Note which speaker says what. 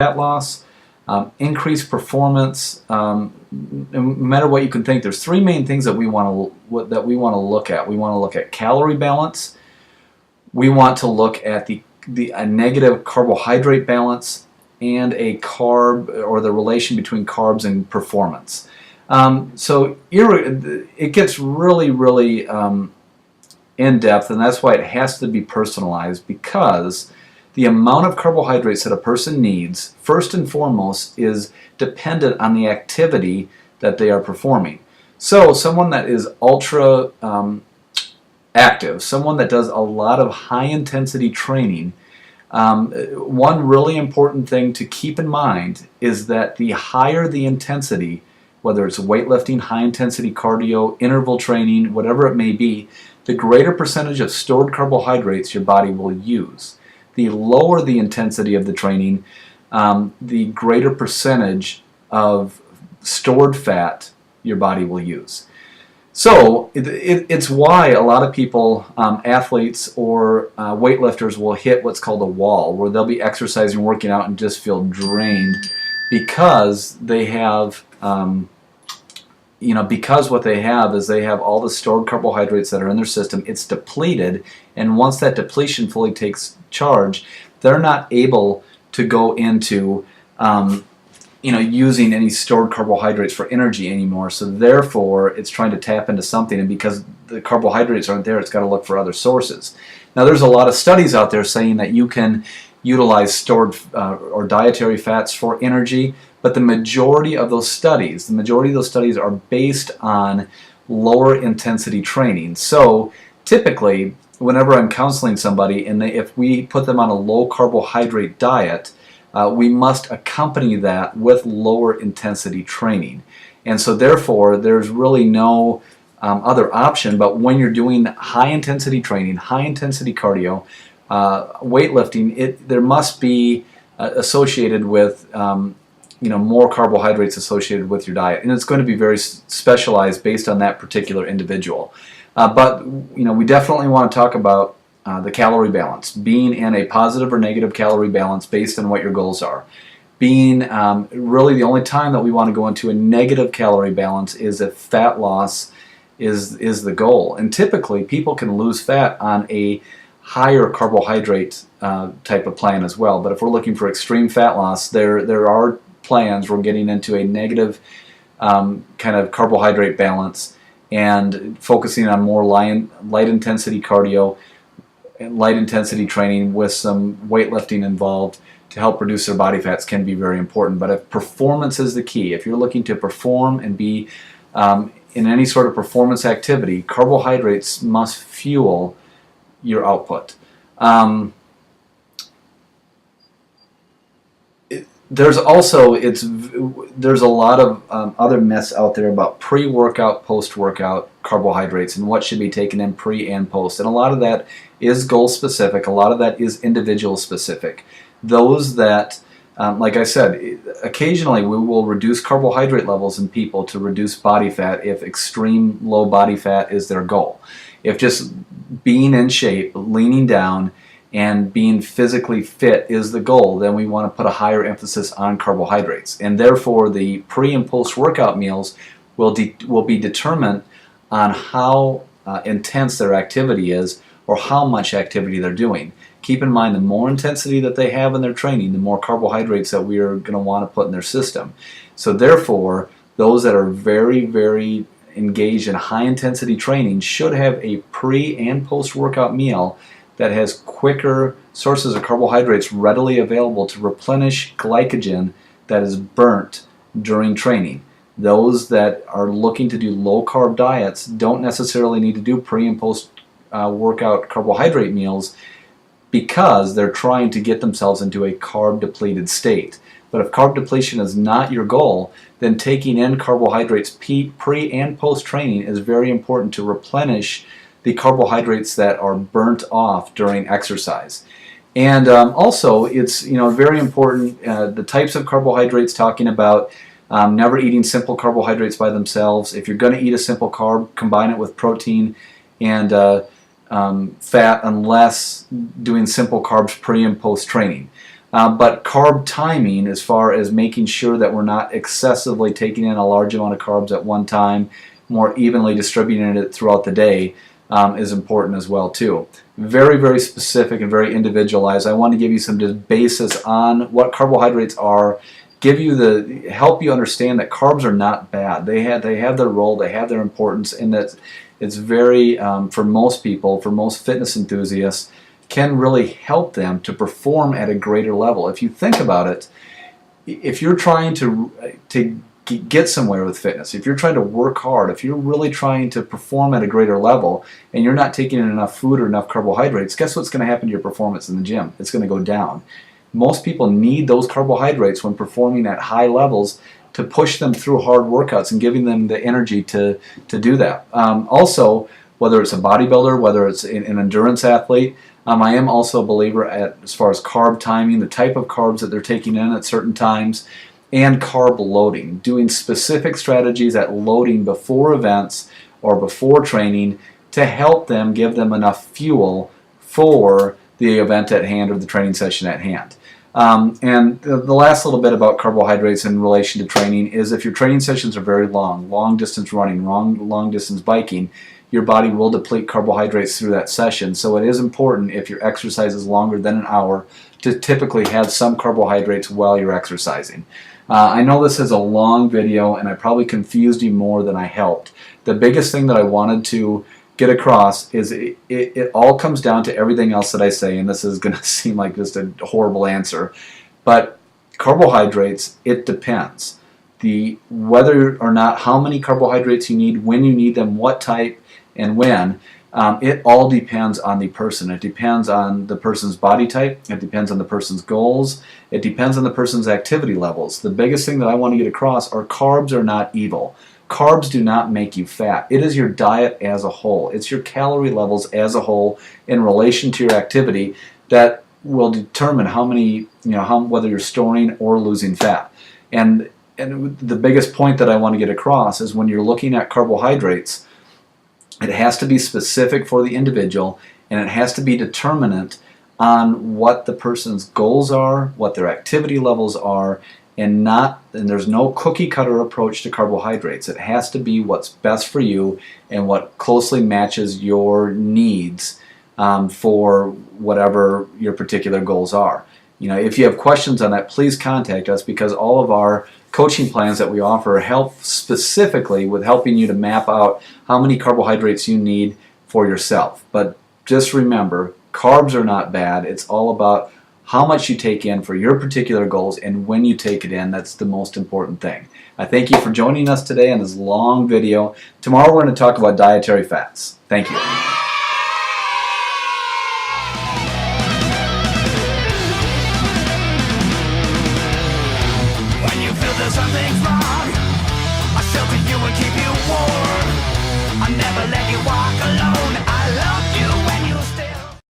Speaker 1: fat loss, increased performance. No matter what you can think, there's three main things that we want to look at. We want to look at calorie balance. We want to look at a negative carbohydrate balance and a carb, or the relation between carbs and performance. So it gets really, really in depth, and that's why it has to be personalized, because the amount of carbohydrates that a person needs, first and foremost, is dependent on the activity that they are performing. So someone that is ultra active, someone that does a lot of high-intensity training, one really important thing to keep in mind is that the higher the intensity, whether it's weightlifting, high-intensity cardio, interval training, whatever it may be, the greater percentage of stored carbohydrates your body will use. The lower the intensity of the training, the greater percentage of stored fat your body will use. So it's why a lot of people, athletes or weightlifters, will hit what's called a wall, where they'll be exercising, working out, and just feel drained, because they have, because what they have is they have all the stored carbohydrates that are in their system. It's depleted, and once that depletion fully takes charge, they're not able to go into using any stored carbohydrates for energy anymore. So therefore, it's trying to tap into something, and because the carbohydrates aren't there, it's got to look for other sources. Now, there's a lot of studies out there saying that you can utilize stored or dietary fats for energy, but the majority of those studies are based on lower intensity training. So typically, whenever I'm counseling somebody, and if we put them on a low carbohydrate diet, we must accompany that with lower intensity training. And so therefore, there's really no other option. But when you're doing high intensity training, high intensity cardio, weightlifting, there must be associated with more carbohydrates associated with your diet, and it's going to be very specialized based on that particular individual. But we definitely want to talk about the calorie balance, being in a positive or negative calorie balance based on what your goals are. Being really the only time that we want to go into a negative calorie balance is if fat loss is the goal. And typically people can lose fat on a higher carbohydrate type of plan as well. But if we're looking for extreme fat loss, there are plans. We're getting into a negative kind of carbohydrate balance and focusing on more light intensity cardio and light intensity training with some weightlifting involved to help reduce their body fats can be very important. But if performance is the key, if you're looking to perform and be in any sort of performance activity, carbohydrates must fuel your output. There's a lot of other myths out there about pre-workout, post-workout carbohydrates and what should be taken in pre and post. And a lot of that is goal specific. A lot of that is individual specific. Those that, like I said, occasionally we will reduce carbohydrate levels in people to reduce body fat if extreme low body fat is their goal. If just being in shape, leaning down, and being physically fit is the goal, then we want to put a higher emphasis on carbohydrates. And therefore, the pre and post-workout meals will be determined on how intense their activity is or how much activity they're doing. Keep in mind, the more intensity that they have in their training, the more carbohydrates that we are going to want to put in their system. So therefore, those that are very, very engaged in high-intensity training should have a pre- and post-workout meal that has quicker sources of carbohydrates readily available to replenish glycogen that is burnt during training. Those that are looking to do low-carb diets don't necessarily need to do pre- and post-workout carbohydrate meals because they're trying to get themselves into a carb-depleted state. But if carb depletion is not your goal, then taking in carbohydrates pre- and post-training is very important to replenish the carbohydrates that are burnt off during exercise. And also, it's very important, the types of carbohydrates, talking about never eating simple carbohydrates by themselves. If you're going to eat a simple carb, combine it with protein and fat, unless doing simple carbs pre and post training. But carb timing, as far as making sure that we're not excessively taking in a large amount of carbs at one time, more evenly distributing it throughout the day, is important as well too. Very, very specific and very individualized. I want to give you some just basis on what carbohydrates are, help you understand that carbs are not bad. They have their role, they have their importance, and that it's very, for most people, for most fitness enthusiasts, can really help them to perform at a greater level. If you think about it, if you're trying to get somewhere with fitness, if you're trying to work hard, if you're really trying to perform at a greater level, and you're not taking in enough food or enough carbohydrates, guess what's going to happen to your performance in the gym? It's going to go down. Most people need those carbohydrates when performing at high levels to push them through hard workouts and giving them the energy to do that. Also, whether it's a bodybuilder, whether it's an endurance athlete, I am also a believer as far as carb timing, the type of carbs that they're taking in at certain times, and carb loading, doing specific strategies at loading before events or before training to help them, give them enough fuel for the event at hand or the training session at hand. And the last little bit about carbohydrates in relation to training is if your training sessions are very long distance running, long distance biking, your body will deplete carbohydrates through that session. So it is important, if your exercise is longer than an hour, to typically have some carbohydrates while you're exercising. I know this is a long video and I probably confused you more than I helped. The biggest thing that I wanted to get across is it all comes down to everything else that I say, and this is going to seem like just a horrible answer, but carbohydrates, it depends. Whether or not how many carbohydrates you need, when you need them, what type, and when, it all depends on the person. It depends on the person's body type. It depends on the person's goals. It depends on the person's activity levels. The biggest thing that I want to get across are carbs are not evil. Carbs do not make you fat. It is your diet as a whole. It's your calorie levels as a whole in relation to your activity that will determine how many, whether you're storing or losing fat. And the biggest point that I want to get across is when you're looking at carbohydrates, it has to be specific for the individual, and it has to be determinant on what the person's goals are, what their activity levels are, and there's no cookie cutter approach to carbohydrates. It has to be what's best for you and what closely matches your needs for whatever your particular goals are. If you have questions on that, please contact us, because all of our coaching plans that we offer help specifically with helping you to map out how many carbohydrates you need for yourself. But just remember, carbs are not bad. It's all about how much you take in for your particular goals and when you take it in. That's the most important thing. I thank you for joining us today on this long video. Tomorrow we're going to talk about dietary fats. Thank you.